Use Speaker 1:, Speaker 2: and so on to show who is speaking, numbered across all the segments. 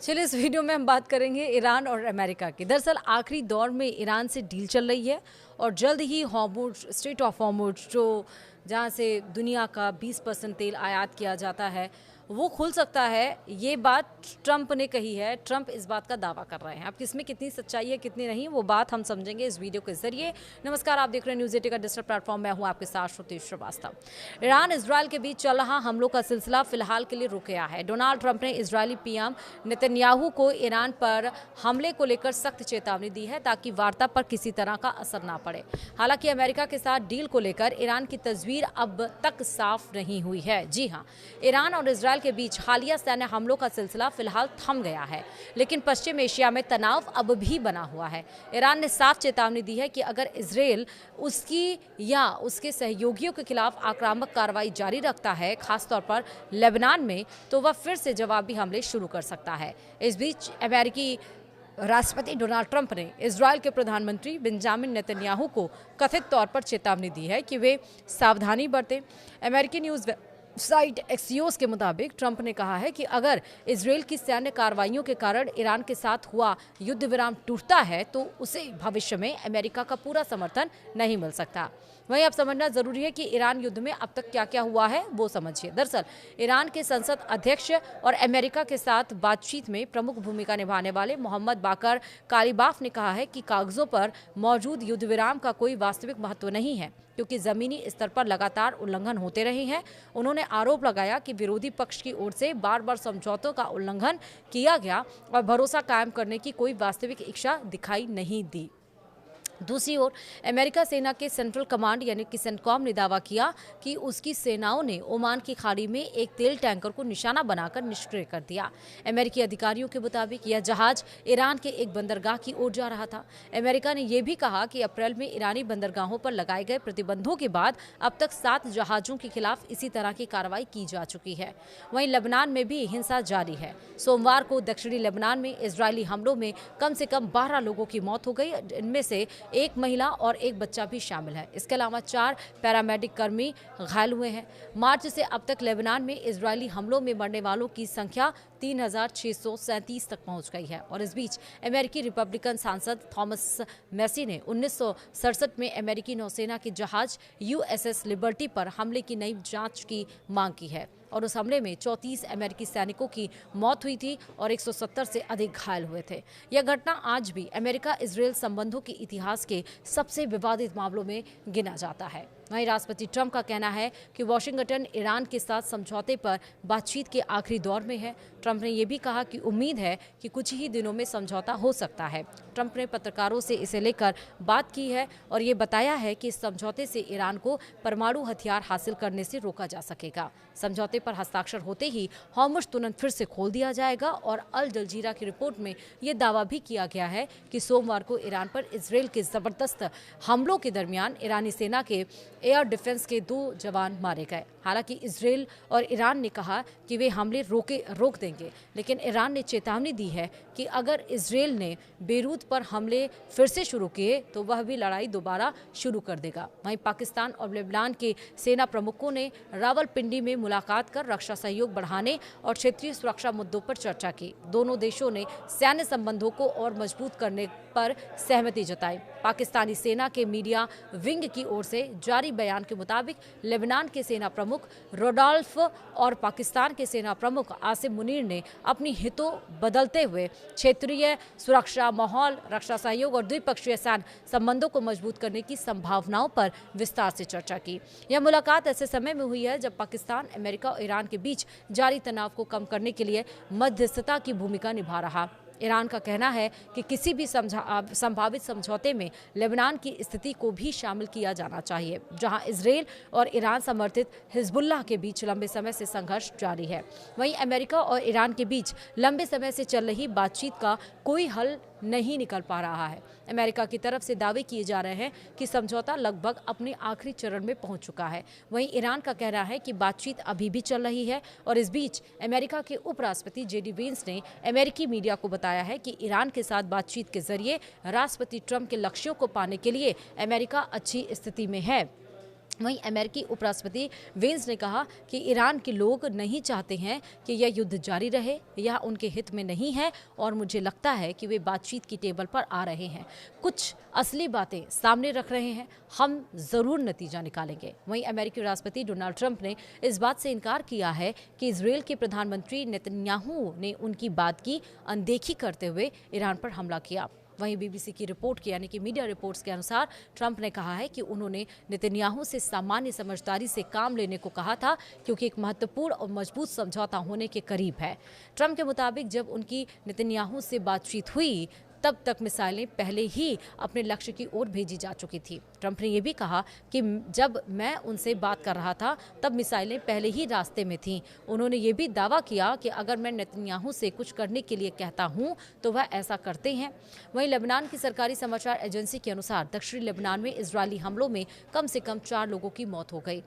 Speaker 1: चलिए इस वीडियो में हम बात करेंगे ईरान और अमेरिका की। दरअसल आखिरी दौर में ईरान से डील चल रही है और जल्द ही हॉर्मुज स्ट्रेट ऑफ हॉर्मुज जो जहां से दुनिया का 20% तेल आयात किया जाता है वो खुल सकता है। ये बात ट्रंप ने कही है। ट्रंप इस बात का दावा कर रहे हैं। अब किसमें कितनी सच्चाई है कितनी नहीं वो बात हम समझेंगे इस वीडियो के जरिए। नमस्कार, आप देख रहे हैं न्यूज़ 18 का डिजिटल प्लेटफॉर्म। मैं हूं आपके साथ श्रुति श्रीवास्तव। ईरान इजरायल के बीच चल रहा हमलों का सिलसिला फिलहाल के लिए रुक गया है। डोनाल्ड ट्रंप ने इजरायली पीएम नेतन्याहू को ईरान पर हमले को लेकर सख्त चेतावनी दी है ताकि वार्ता पर किसी तरह का असर ना पड़े। हालांकि अमेरिका के साथ डील को लेकर ईरान की तस्वीर अब तक साफ नहीं हुई है। जी हां, ईरान और इजरायल के बीच हालिया सैन्य हमलों का सिलसिला फिलहाल थम गया है, लेकिन पश्चिम एशिया में तनाव अब भी बना हुआ है। ईरान ने साफ चेतावनी दी है कि अगर इजरायल उसकी या उसके सहयोगियों के खिलाफ आक्रामक कार्रवाई जारी रखता है, खासतौर पर लेबनान में, तो वह फिर से जवाबी हमले शुरू कर सकता है। इस बीच अमेरिकी राष्ट्रपति डोनाल्ड ट्रंप ने इजरायल के प्रधानमंत्री बेंजामिन नेतन्याहू को कथित तौर पर चेतावनी दी है कि वे सावधानी बरतें। अमेरिकी न्यूज़ साइट एक्सियोस के मुताबिक ट्रंप ने कहा है कि अगर इजरायल की सैन्य कार्रवाइयों के कारण ईरान के साथ हुआ युद्ध विराम टूटता है तो उसे भविष्य में अमेरिका का पूरा समर्थन नहीं मिल सकता। वहीं अब समझना जरूरी है कि ईरान युद्ध में अब तक क्या क्या हुआ है वो समझिए। दरअसल ईरान के संसद अध्यक्ष और अमेरिका के साथ बातचीत में प्रमुख भूमिका निभाने वाले मोहम्मद बाकर कालिबाफ ने कहा है कि कागजों पर मौजूद युद्ध विराम का कोई वास्तविक महत्व नहीं है क्योंकि जमीनी स्तर पर लगातार उल्लंघन होते रहे हैं। उन्होंने आरोप लगाया कि विरोधी पक्ष की ओर से बार बार समझौतों का उल्लंघन किया गया और भरोसा कायम करने की कोई वास्तविक इच्छा दिखाई नहीं दी। दूसरी ओर अमेरिका सेना के सेंट्रल कमांड यानी कि सेंटकॉम ने दावा किया कि उसकी सेनाओं ने ओमान की खाड़ी में एक तेल टैंकर को निशाना बनाकर निष्क्रिय कर दिया। अमेरिकी अधिकारियों के मुताबिक यह जहाज ईरान के एक बंदरगाह की ओर जा रहा था। अमेरिका ने यह भी कहा कि अप्रैल में ईरानी बंदरगाहों पर लगाए गए प्रतिबंधों के बाद अब तक 7 जहाजों के खिलाफ इसी तरह की कार्रवाई की जा चुकी है। वहीं लेबनान में भी हिंसा जारी है। सोमवार को दक्षिणी लेबनान में इजरायली हमलों में कम से कम 12 लोगों की मौत हो गई। इनमें से एक महिला और एक बच्चा भी शामिल है। इसके अलावा 4 पैरामेडिक कर्मी घायल हुए हैं। मार्च से अब तक लेबनान में इजरायली हमलों में मरने वालों की संख्या 3637 तक पहुंच गई है। और इस बीच अमेरिकी रिपब्लिकन सांसद थॉमस मैसी ने 1967 में अमेरिकी नौसेना के जहाज USS लिबर्टी पर हमले की नई जांच की मांग की है और उस हमले में 34 अमेरिकी सैनिकों की मौत हुई थी और 170 से अधिक घायल हुए थे। यह घटना आज भी अमेरिका इजरायल संबंधों के इतिहास के सबसे विवादित मामलों में गिना जाता है। वहीं राष्ट्रपति ट्रंप का कहना है कि वॉशिंगटन ईरान के साथ समझौते पर बातचीत के आखिरी दौर में है। ट्रंप ने यह भी कहा कि उम्मीद है कि कुछ ही दिनों में समझौता हो सकता है। ट्रंप ने पत्रकारों से इसे लेकर बात की है और ये बताया है कि इस समझौते से ईरान को परमाणु हथियार हासिल करने से रोका जा सकेगा। समझौते पर हस्ताक्षर होते ही हॉर्मुज तुरंत फिर से खोल दिया जाएगा और अल जजीरा की रिपोर्ट में यह दावा भी किया गया है कि सोमवार को ईरान पर इजरायल के जबरदस्त हमलों के दरमियान ईरानी सेना के एयर डिफेंस के 2 जवान मारे गए। हालांकि इजरायल और ईरान ने कहा कि वे हमले रोक देंगे, लेकिन ईरान ने चेतावनी दी है कि अगर इजरायल ने बेरूत पर हमले फिर से शुरू किए तो वह भी लड़ाई दोबारा शुरू कर देगा। वहीं पाकिस्तान और लेबनान के सेना प्रमुखों ने रावलपिंडी में मुलाकात कर रक्षा सहयोग बढ़ाने और क्षेत्रीय सुरक्षा मुद्दों पर चर्चा की। दोनों देशों ने सैन्य संबंधों को और मजबूत करने पर सहमति जताई। पाकिस्तानी सेना के मीडिया विंग की ओर से जारी बयान के मुताबिक लेबनान के सेना प्रमुख रोडोल्फ और पाकिस्तान के सेना प्रमुख आसिम मुनीर ने अपनी हितों बदलते हुए क्षेत्रीय सुरक्षा माहौल, रक्षा सहयोग और द्विपक्षीय सैन्य संबंधों को मजबूत करने की संभावनाओं पर विस्तार से चर्चा की। यह मुलाकात ऐसे समय में हुई है जब पाकिस्तान अमेरिका और ईरान के बीच जारी तनाव को कम करने के लिए मध्यस्थता की भूमिका निभा रहा। ईरान का कहना है कि किसी भी संभावित समझौते में लेबनान की स्थिति को भी शामिल किया जाना चाहिए, जहां इजरायल और ईरान समर्थित हिजबुल्लाह के बीच लंबे समय से संघर्ष जारी है। वहीं अमेरिका और ईरान के बीच लंबे समय से चल रही बातचीत का कोई हल नहीं निकल पा रहा है। अमेरिका की तरफ से दावे किए जा रहे हैं कि समझौता लगभग अपने आखिरी चरण में पहुंच चुका है। वहीं ईरान का कहना है कि बातचीत अभी भी चल रही है। और इस बीच अमेरिका के उपराष्ट्रपति JD वेंस ने अमेरिकी मीडिया को बताया है कि ईरान के साथ बातचीत के जरिए राष्ट्रपति ट्रंप के लक्ष्यों को पाने के लिए अमेरिका अच्छी स्थिति में है। वहीं अमेरिकी उपराष्ट्रपति वेंस ने कहा कि ईरान के लोग नहीं चाहते हैं कि यह युद्ध जारी रहे, यह उनके हित में नहीं है और मुझे लगता है कि वे बातचीत की टेबल पर आ रहे हैं, कुछ असली बातें सामने रख रहे हैं, हम जरूर नतीजा निकालेंगे। वहीं अमेरिकी राष्ट्रपति डोनाल्ड ट्रंप ने इस बात से इनकार किया है कि इजरायल के प्रधानमंत्री नेतन्याहू ने उनकी बात की अनदेखी करते हुए ईरान पर हमला किया। वहीं बीबीसी की रिपोर्ट की यानी कि मीडिया रिपोर्ट्स के अनुसार ट्रंप ने कहा है कि उन्होंने नेतन्याहू से सामान्य समझदारी से काम लेने को कहा था क्योंकि एक महत्वपूर्ण और मजबूत समझौता होने के करीब है। ट्रंप के मुताबिक जब उनकी नेतन्याहू से बातचीत हुई तब तक मिसाइलें पहले ही अपने लक्ष्य की ओर भेजी जा चुकी थी। ट्रंप ने यह भी कहा कि जब मैं उनसे बात कर रहा था तब मिसाइलें पहले ही रास्ते में थीं। उन्होंने ये भी दावा किया कि अगर मैं नेतन्याहू से कुछ करने के लिए कहता हूं तो वह ऐसा करते हैं। वहीं लेबनान की सरकारी समाचार एजेंसी के अनुसार दक्षिणी लेबनान में इजरायली हमलों में कम से कम 4 लोगों की मौत हो गई।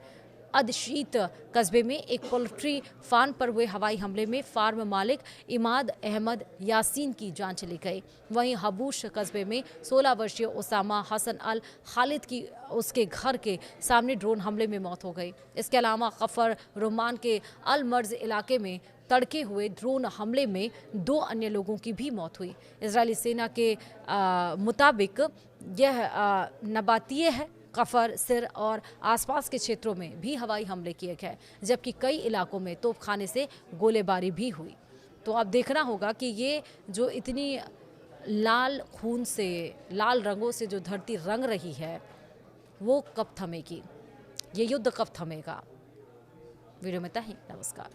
Speaker 1: अदशीत कस्बे में एक पोल्ट्री फार्म पर हुए हवाई हमले में फार्म मालिक इमाद अहमद यासीन की जान चली गई। वहीं हबूश कस्बे में 16 वर्षीय ओसामा हसन अल खालिद की उसके घर के सामने ड्रोन हमले में मौत हो गई। इसके अलावा गफर रोमान के अल मर्ज इलाके में तड़के हुए ड्रोन हमले में 2 अन्य लोगों की भी मौत हुई। इजरायली सेना के मुताबिक यह नबातिये है। कफर, सिर और आसपास के क्षेत्रों में भी हवाई हमले किए गए, जबकि कई इलाकों में तोपखाने से गोलीबारी भी हुई। तो अब देखना होगा कि ये जो इतनी लाल खून से, लाल रंगों से जो धरती रंग रही है वो कब थमेगी, ये युद्ध कब थमेगा। वीडियो में इतना ही, नमस्कार।